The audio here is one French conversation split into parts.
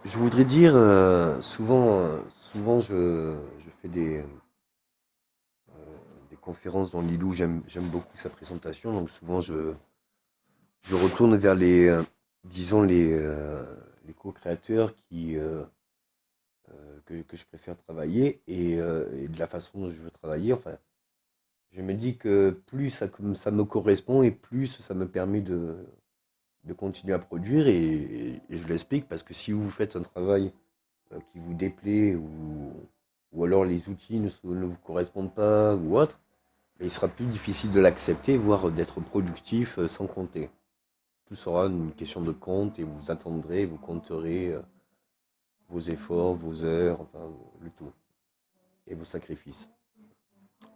Je voudrais dire, souvent je fais des conférences dans Lilou, j'aime beaucoup sa présentation, donc souvent je retourne vers disons les co-créateurs que je préfère travailler et de la façon dont je veux travailler. Enfin, je me dis que plus ça me correspond et plus ça me permet de continuer à produire et je l'explique parce que si vous faites un travail qui vous déplaît ou alors les outils ne vous correspondent pas ou autre, il sera plus difficile de l'accepter, voire d'être productif sans compter. Tout sera une question de compte et vous attendrez, vous compterez vos efforts, vos heures, enfin le tout, et vos sacrifices.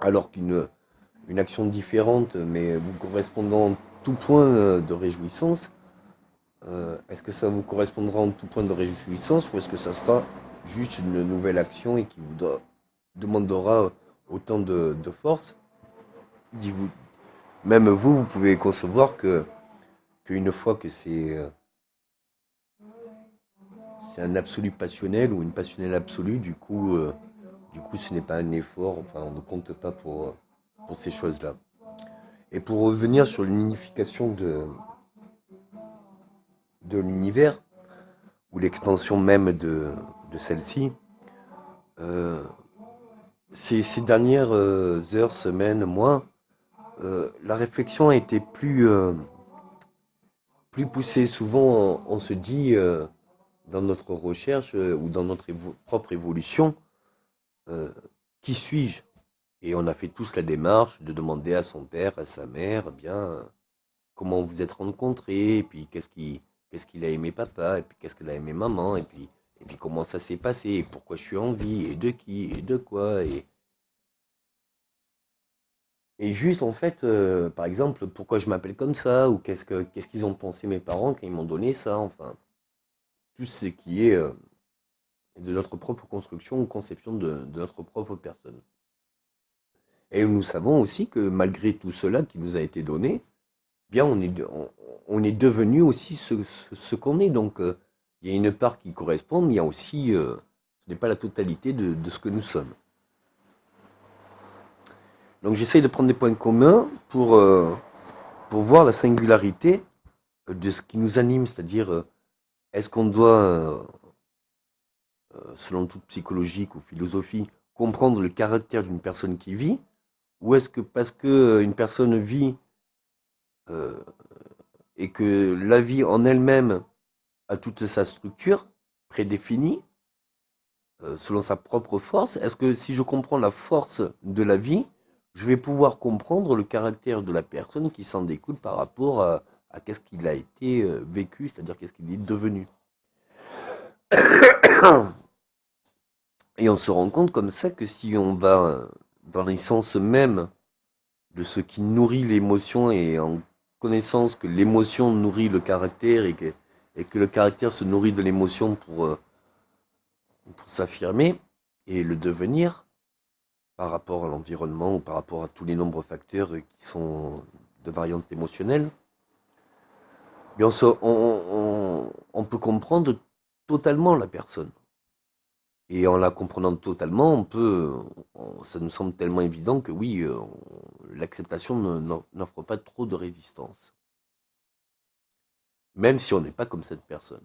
Alors une action différente, mais vous correspondant en tout point de réjouissance, est-ce que ça vous correspondra en tout point de réjouissance ou est-ce que ça sera juste une nouvelle action et qui demandera autant de force? Dites-vous, même vous, vous pouvez concevoir qu'une fois que c'est un absolu passionnel ou une passionnelle absolue, du coup, ce n'est pas un effort, enfin, on ne compte pas pour ces choses-là. Et pour revenir sur l'unification de l'univers, ou l'expansion même de celle-ci, euh, ces dernières heures, semaines, mois, la réflexion a été plus poussée. Souvent, on se dit, dans notre recherche ou dans notre propre évolution, euh, qui suis-je? Et on a fait tous la démarche de demander à son père, à sa mère, eh bien, comment vous êtes rencontrés, et puis qu'est-ce qu'il a aimé papa, et puis qu'est-ce qu'il a aimé maman, et puis comment ça s'est passé, et pourquoi je suis en vie, et de qui, et de quoi, et juste en fait, par exemple, pourquoi je m'appelle comme ça, ou qu'est-ce qu'ils ont pensé mes parents quand ils m'ont donné ça, enfin, tout ce qui est de notre propre construction ou conception de notre propre personne. Et nous savons aussi que malgré tout cela qui nous a été donné, bien on est devenu aussi ce qu'on est. Donc il y a une part qui correspond, mais il y a aussi, ce n'est pas la totalité de ce que nous sommes. Donc j'essaye de prendre des points communs pour voir la singularité de ce qui nous anime, c'est-à-dire est-ce qu'on doit, selon toute psychologique ou philosophie, comprendre le caractère d'une personne qui vit, ou est-ce que parce que une personne vit euh, et que la vie en elle-même a toute sa structure prédéfinie, selon sa propre force, est-ce que si je comprends la force de la vie, je vais pouvoir comprendre le caractère de la personne qui s'en découle par rapport à qu'est-ce qu'il a été vécu, c'est-à-dire qu'est-ce qu'il est devenu. Et on se rend compte comme ça que si on va dans l'essence même de ce qui nourrit l'émotion et en connaissance que l'émotion nourrit le caractère et que le caractère se nourrit de l'émotion pour s'affirmer et le devenir par rapport à l'environnement ou par rapport à tous les nombreux facteurs qui sont de variantes émotionnelles, bien on peut comprendre totalement la personne. Et en la comprenant totalement, ça nous semble tellement évident que oui, l'acceptation n'offre pas trop de résistance, même si on n'est pas comme cette personne.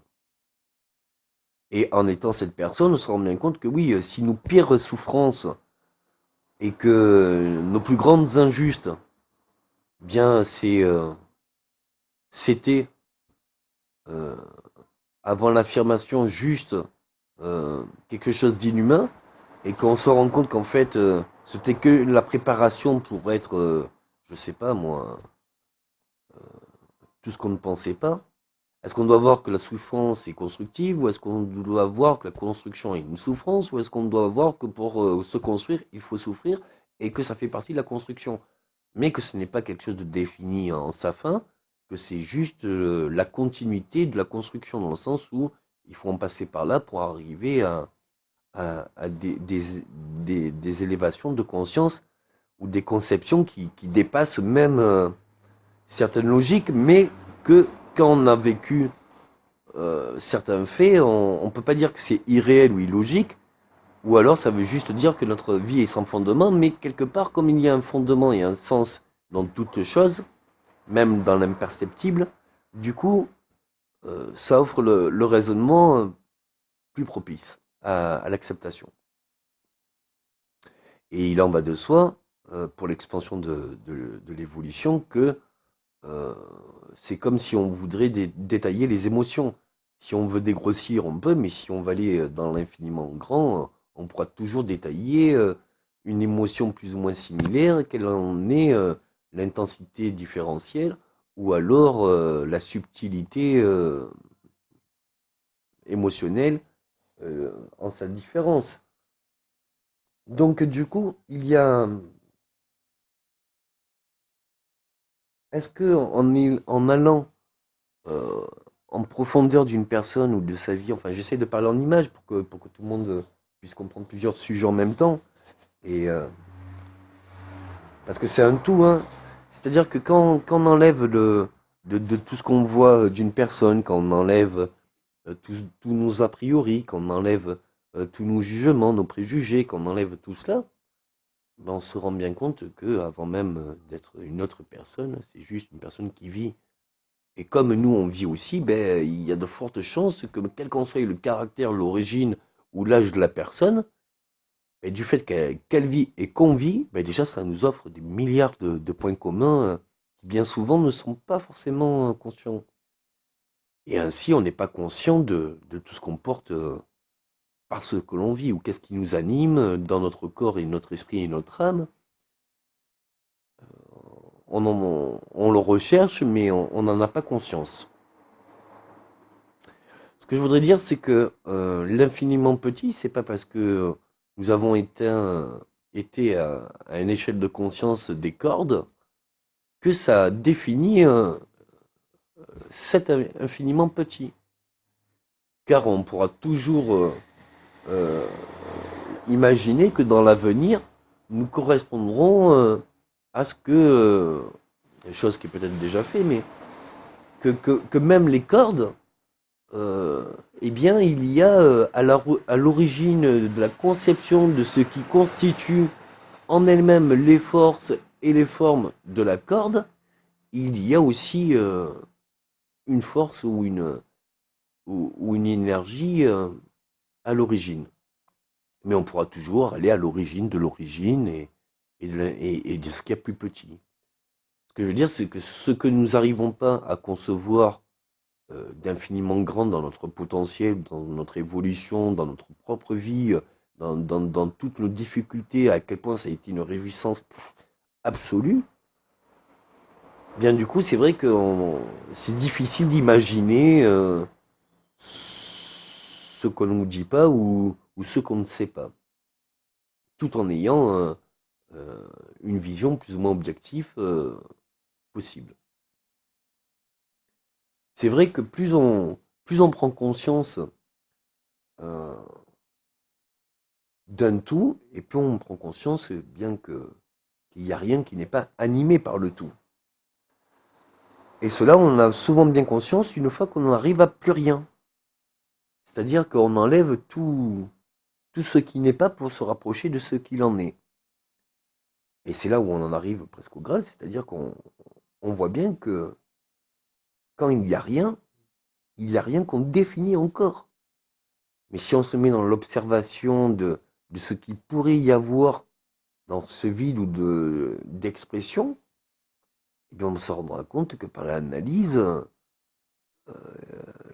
Et en étant cette personne, on se rend bien compte que oui, si nos pires souffrances et que nos plus grandes injustes, bien c'était euh, avant l'affirmation juste quelque chose d'inhumain, et qu'on se rend compte qu'en fait c'était que la préparation pour être, je sais pas moi, tout ce qu'on ne pensait pas. Est-ce qu'on doit voir que la souffrance est constructive ou est-ce qu'on doit voir que la construction est une souffrance ou est-ce qu'on doit voir que pour se construire, il faut souffrir et que ça fait partie de la construction, mais que ce n'est pas quelque chose de défini en sa fin, que c'est juste la continuité de la construction dans le sens où il faut en passer par là pour arriver à des élévations de conscience ou des conceptions qui dépassent même certaines logiques, mais que quand on a vécu certains faits, on ne peut pas dire que c'est irréel ou illogique, ou alors ça veut juste dire que notre vie est sans fondement, mais quelque part, comme il y a un fondement et un sens dans toute chose, même dans l'imperceptible, du coup, ça offre le raisonnement plus propice à l'acceptation. Et il en va de soi, pour l'expansion de l'évolution, que euh, c'est comme si on voudrait détailler les émotions. Si on veut dégrossir, on peut, mais si on va aller dans l'infiniment grand, on pourra toujours détailler une émotion plus ou moins similaire, quelle en est l'intensité différentielle, ou alors la subtilité émotionnelle en sa différence. Donc du coup, il y a... Est-ce que en allant euh, en profondeur d'une personne ou de sa vie, enfin j'essaie de parler en image pour que tout le monde puisse comprendre plusieurs sujets en même temps, et parce que c'est un tout, hein. C'est-à-dire que quand on enlève de tout ce qu'on voit d'une personne, quand on enlève tous nos a priori, quand on enlève tous nos jugements, nos préjugés, quand on enlève tout cela, ben on se rend bien compte que avant même d'être une autre personne, c'est juste une personne qui vit. Et comme nous on vit aussi, ben il y a de fortes chances que quel qu'en soit le caractère, l'origine ou l'âge de la personne, ben, du fait qu'elle vit et qu'on vit, ben déjà ça nous offre des milliards de points communs qui bien souvent ne sont pas forcément conscients. Et ainsi on n'est pas conscient de tout ce qu'on porte par ce que l'on vit, ou qu'est-ce qui nous anime dans notre corps et notre esprit et notre âme. On le recherche, mais on n'en a pas conscience. Ce que je voudrais dire, c'est que l'infiniment petit, c'est pas parce que nous avons été à une échelle de conscience des cordes que ça définit cet infiniment petit. Car on pourra toujours euh, imaginer que dans l'avenir, nous correspondrons à ce que, chose qui est peut-être déjà fait, mais que même les cordes, euh, eh bien, il y a à l'origine de la conception de ce qui constitue en elle-même les forces et les formes de la corde, il y a aussi une force ou une énergie à l'origine. Mais on pourra toujours aller à l'origine de l'origine et de ce qu'il y a plus petit. Ce que je veux dire, c'est que ce que nous n'arrivons pas à concevoir d'infiniment grand dans notre potentiel, dans notre évolution, dans notre propre vie, dans toutes nos difficultés, à quel point ça a été une réjouissance absolue, bien du coup, c'est vrai que c'est difficile d'imaginer ce qu'on ne nous dit pas ou ce qu'on ne sait pas, tout en ayant une vision plus ou moins objective possible. C'est vrai que plus on prend conscience euh, d'un tout, et plus on prend conscience bien qu'il n'y a rien qui n'est pas animé par le tout. Et cela, on a souvent bien conscience une fois qu'on n'arrive à plus rien. C'est-à-dire qu'on enlève tout ce qui n'est pas pour se rapprocher de ce qu'il en est. Et c'est là où on en arrive presque au Graal, c'est-à-dire qu'on voit bien que quand il n'y a rien qu'on définit encore. Mais si on se met dans l'observation de ce qu'il pourrait y avoir dans ce vide ou d'expression, eh bien on se rendra compte que par l'analyse,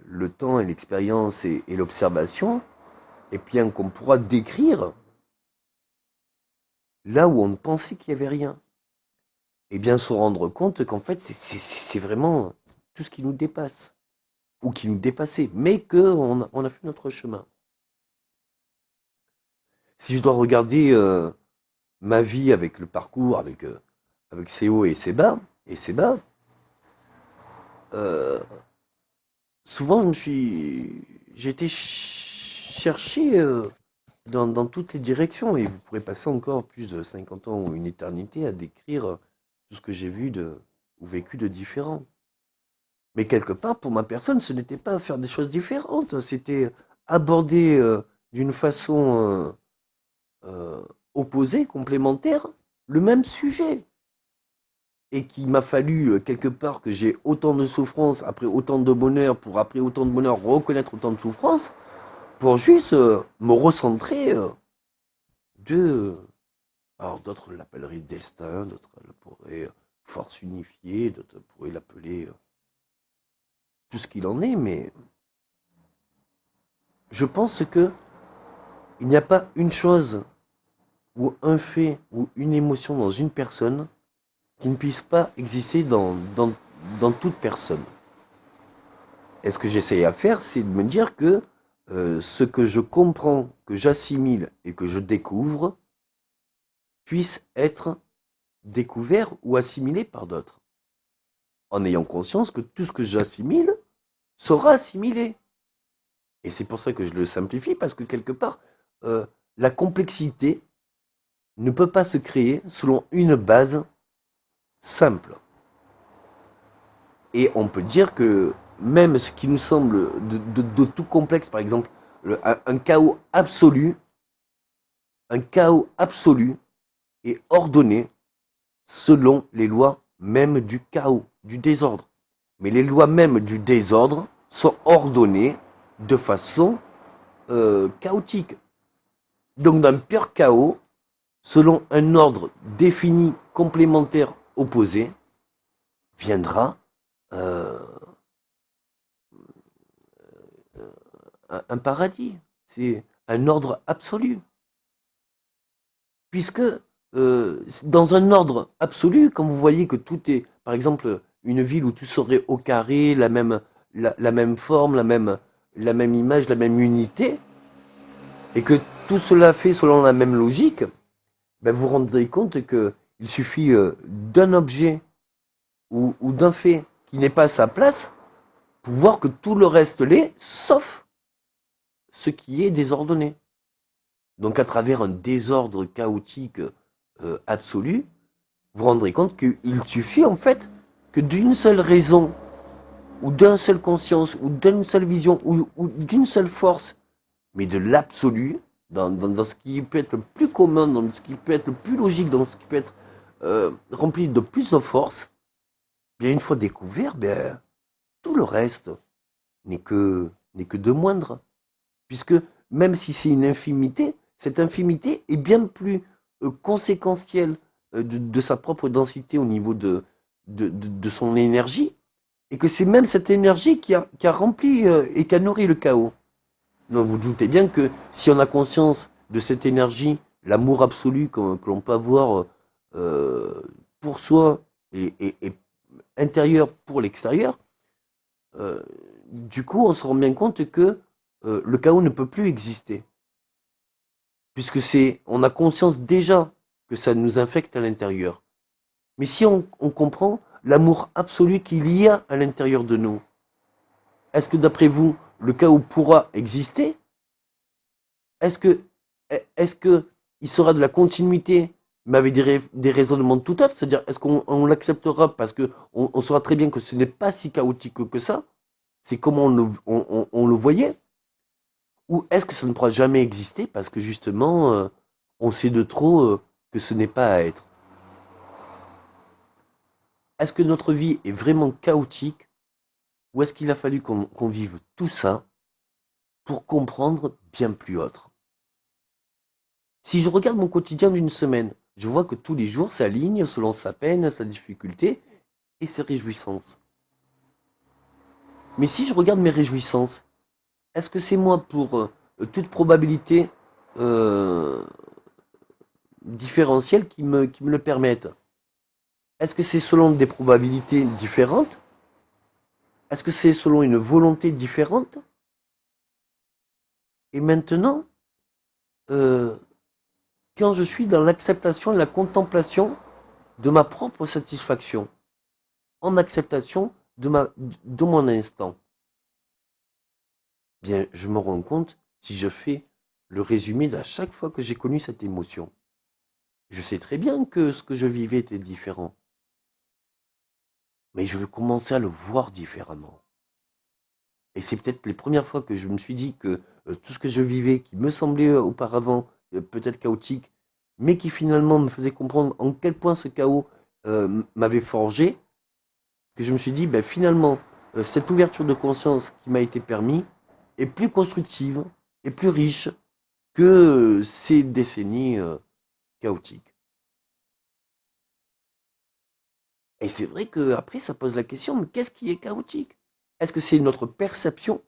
le temps et l'expérience et l'observation, et bien qu'on pourra décrire là où on pensait qu'il n'y avait rien. Et bien se rendre compte qu'en fait, c'est vraiment tout ce qui nous dépasse, ou qui nous dépassait, mais qu'on a fait notre chemin. Si je dois regarder ma vie avec le parcours, avec ses hauts et ses bas, euh, souvent j'ai été chercher dans toutes les directions, et vous pourrez passer encore plus de 50 ans ou une éternité à décrire tout ce que j'ai vu ou vécu de différent. Mais quelque part, pour ma personne, ce n'était pas faire des choses différentes, c'était aborder d'une façon opposée, complémentaire, le même sujet. Et qu'il m'a fallu quelque part que j'ai autant de souffrance après autant de bonheur pour après autant de bonheur reconnaître autant de souffrance pour juste me recentrer de alors d'autres l'appelleraient destin, d'autres l'appelleraient force unifiée, d'autres pourraient l'appeler tout ce qu'il en est, mais je pense que il n'y a pas une chose ou un fait ou une émotion dans une personne qui ne puisse pas exister dans toute personne. Et ce que j'essaye à faire, c'est de me dire que ce que je comprends, que j'assimile et que je découvre puisse être découvert ou assimilé par d'autres. En ayant conscience que tout ce que j'assimile sera assimilé. Et c'est pour ça que je le simplifie, parce que quelque part, la complexité ne peut pas se créer selon une base simple. Et on peut dire que même ce qui nous semble de tout complexe, par exemple, un chaos absolu est ordonné selon les lois même du chaos, du désordre. Mais les lois même du désordre sont ordonnées de façon chaotique. Donc d'un pur chaos, selon un ordre défini, complémentaire, opposé, viendra euh, un paradis. C'est un ordre absolu. Puisque dans un ordre absolu, quand vous voyez que tout est, par exemple, une ville où tout serait au carré, la même forme, la même image, la même unité, et que tout cela fait selon la même logique, ben vous vous rendrez compte qu'il suffit d'un objet ou d'un fait qui n'est pas à sa place pour voir que tout le reste l'est, sauf ce qui est désordonné. Donc à travers un désordre chaotique absolu, vous vous rendrez compte qu'il suffit en fait que d'une seule raison, ou d'une seule conscience, ou d'une seule vision, ou d'une seule force, mais de l'absolu, dans ce qui peut être le plus commun, dans ce qui peut être le plus logique, dans ce qui peut être rempli de plus de force, bien une fois découvert, ben, tout le reste n'est que de moindre. Puisque même si c'est une infimité, cette infimité est bien plus conséquentielle de sa propre densité au niveau de son énergie, et que c'est même cette énergie qui a rempli et qui a nourri le chaos. Donc vous doutez bien que si on a conscience de cette énergie, l'amour absolu que l'on peut avoir euh, pour soi et intérieur pour l'extérieur, du coup on se rend bien compte que le chaos ne peut plus exister. Puisque on a conscience déjà que ça nous infecte à l'intérieur. Mais si on comprend l'amour absolu qu'il y a à l'intérieur de nous, est-ce que d'après vous, le chaos pourra exister? Est-ce que, est-ce que il sera de la continuité, mais avec des raisonnements tout autres? C'est-à-dire, est-ce qu'on l'acceptera parce que on saura très bien que ce n'est pas si chaotique que ça? C'est comme on le voyait? Ou est-ce que ça ne pourra jamais exister parce que justement, on sait de trop que ce n'est pas à être? Est-ce que notre vie est vraiment chaotique ou est-ce qu'il a fallu qu'on vive tout ça pour comprendre bien plus autre? Si je regarde mon quotidien d'une semaine, je vois que tous les jours s'alignent selon sa peine, sa difficulté et ses réjouissances. Mais si je regarde mes réjouissances, est-ce que c'est moi pour toute probabilité euh, différentielle qui me le permettent? Est-ce que c'est selon des probabilités différentes? Est-ce que c'est selon une volonté différente? Et maintenant, euh, quand je suis dans l'acceptation et la contemplation de ma propre satisfaction, en acceptation de mon instant, bien, je me rends compte, si je fais le résumé de chaque fois que j'ai connu cette émotion, je sais très bien que ce que je vivais était différent. mais je vais commencer à le voir différemment. Et c'est peut-être les premières fois que je me suis dit que tout ce que je vivais, qui me semblait auparavant peut-être chaotique, mais qui finalement me faisait comprendre en quel point ce chaos m'avait forgé, que je me suis dit, ben, finalement, cette ouverture de conscience qui m'a été permise est plus constructive et plus riche que ces décennies chaotiques. Et c'est vrai qu'après, ça pose la question, mais qu'est-ce qui est chaotique? Est-ce que c'est notre perception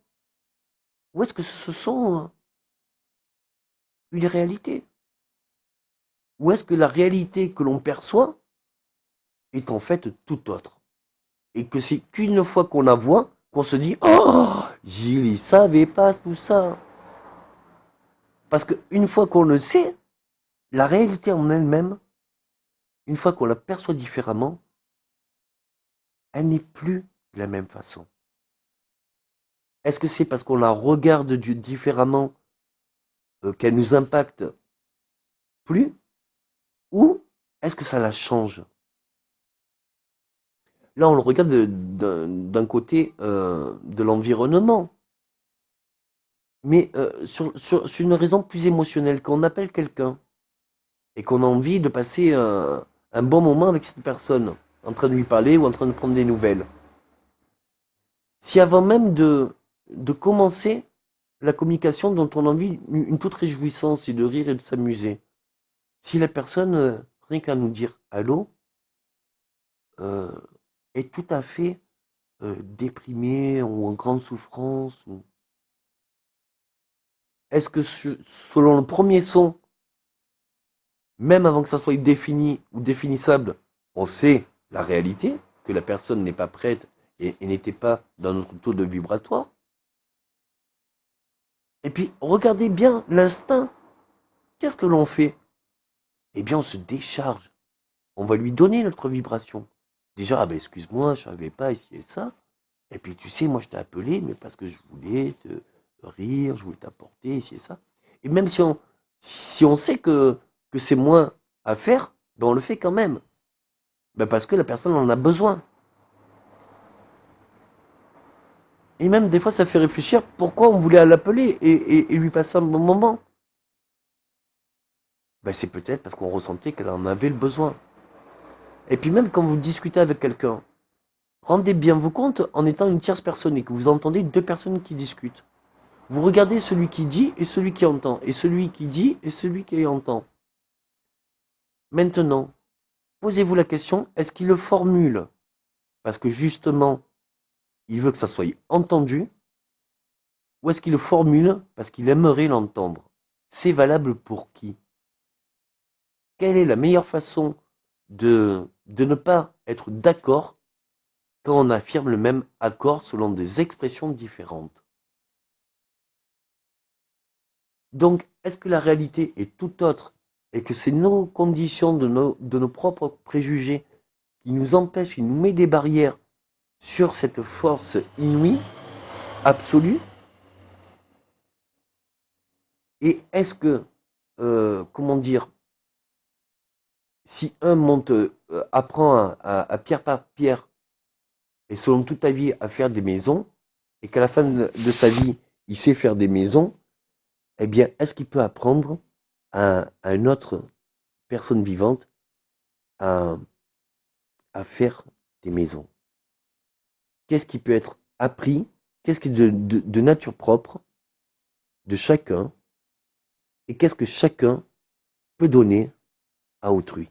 ou est-ce que ce sont une réalité? Ou est-ce que la réalité que l'on perçoit est en fait tout autre? Et que c'est qu'une fois qu'on la voit, qu'on se dit «Oh, Gilles, il savait pas tout ça». Parce qu'une fois qu'on le sait, la réalité en elle-même, une fois qu'on la perçoit différemment, elle n'est plus de la même façon. Est-ce que c'est parce qu'on la regarde différemment qu'elle nous impacte plus? Ou est-ce que ça la change? Là, on le regarde d'un côté de l'environnement. Mais sur une raison plus émotionnelle, quand on appelle quelqu'un et qu'on a envie de passer un bon moment avec cette personne, en train de lui parler ou en train de prendre des nouvelles. Si avant même de commencer la communication dont on a envie une toute réjouissance et de rire et de s'amuser, si la personne, rien qu'à nous dire allô, euh, est tout à fait déprimée ou en grande souffrance, est-ce que selon le premier son, même avant que ça soit défini ou définissable, on sait la réalité, que la personne n'est pas prête et n'était pas dans notre taux de vibratoire. Et puis, regardez bien l'instinct. Qu'est-ce que l'on fait? Eh bien, on se décharge. On va lui donner notre vibration. Déjà, ah ben, excuse-moi, je savais pas ici et ça. Et puis, tu sais, moi, je t'ai appelé, mais parce que je voulais te rire, je voulais t'apporter ici et ça. Et même si on sait que c'est moins à faire, ben, on le fait quand même. Ben parce que la personne en a besoin. Et même des fois, ça fait réfléchir pourquoi on voulait l'appeler et lui passer un bon moment. Ben c'est peut-être parce qu'on ressentait qu'elle en avait le besoin. Et puis même quand vous discutez avec quelqu'un, rendez bien vous compte en étant une tierce personne et que vous entendez deux personnes qui discutent. Vous regardez celui qui dit et celui qui entend, et celui qui dit et celui qui entend. Maintenant, posez-vous la question, est-ce qu'il le formule parce que justement, il veut que ça soit entendu, ou est-ce qu'il le formule parce qu'il aimerait l'entendre? C'est valable pour qui? Quelle est la meilleure façon de ne pas être d'accord quand on affirme le même accord selon des expressions différentes? Donc, est-ce que la réalité est tout autre et que c'est nos conditions de nos propres préjugés qui nous empêchent, qui nous met des barrières sur cette force inouïe, absolue? Et est-ce que, comment dire, si un monte, apprend à pierre par pierre et selon toute ta vie à faire des maisons, et qu'à la fin de sa vie, il sait faire des maisons, eh bien, est-ce qu'il peut apprendre à une autre personne vivante à, à faire des maisons? Qu'est-ce qui peut être appris? Qu'est-ce qui est de nature propre de chacun? Et qu'est-ce que chacun peut donner à autrui?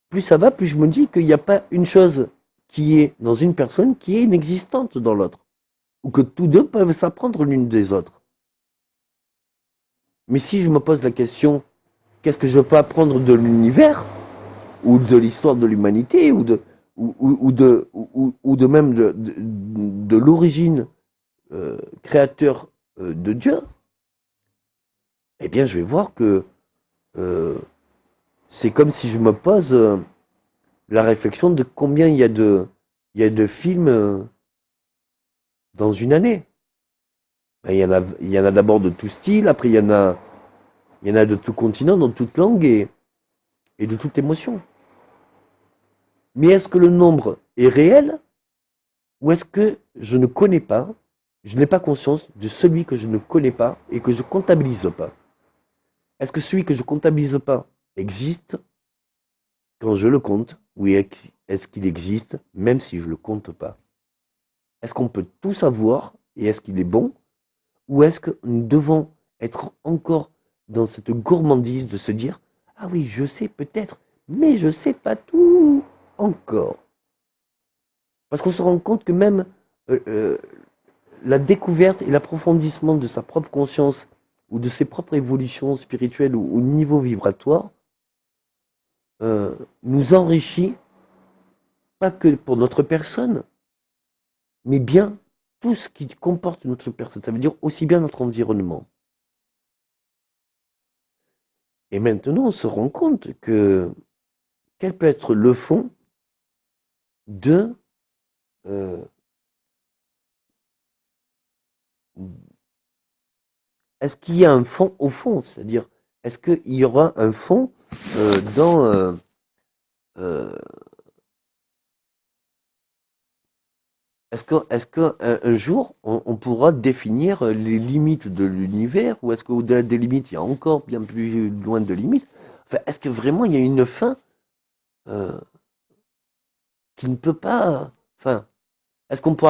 Plus ça va, plus je me dis qu'il n'y a pas une chose qui est dans une personne qui est inexistante dans l'autre. Ou que tous deux peuvent s'apprendre l'une des autres. Mais si je me pose la question, qu'est-ce que je peux apprendre de l'univers, ou de l'histoire de l'humanité, ou de même de l'origine créateur de Dieu, eh bien je vais voir que euh, c'est comme si je me pose la réflexion de combien il y a de films dans une année. Il y en a d'abord de tout style, après il y en a de tout continent, dans toute langue et de toute émotion. Mais est-ce que le nombre est réel ou est-ce que je ne connais pas, je n'ai pas conscience de celui que je ne connais pas et que je comptabilise pas? Est-ce que celui que je comptabilise pas existe quand je le compte ou est-ce qu'il existe même si je le compte pas? Est-ce qu'on peut tout savoir et est-ce qu'il est bon? Ou est-ce que nous devons être encore dans cette gourmandise de se dire ah oui, je sais peut-être, mais je sais pas tout encore. Parce qu'on se rend compte que même euh, euh, la découverte et l'approfondissement de sa propre conscience ou de ses propres évolutions spirituelles ou au niveau vibratoire nous enrichit pas que pour notre personne, mais bien tout ce qui comporte notre personne. Ça veut dire aussi bien notre environnement. Et maintenant, on se rend compte que quel peut être le fond de euh, est-ce qu'il y a un fond au fond, c'est-à-dire est-ce qu'il y aura un fond dans euh, est-ce que un jour on pourra définir les limites de l'univers ou est-ce qu'au-delà des limites il y a encore bien plus loin de limites? Enfin, est-ce que vraiment il y a une fin euh, qui ne peut pas, enfin, est-ce qu'on peut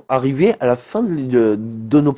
arriver à la fin de nos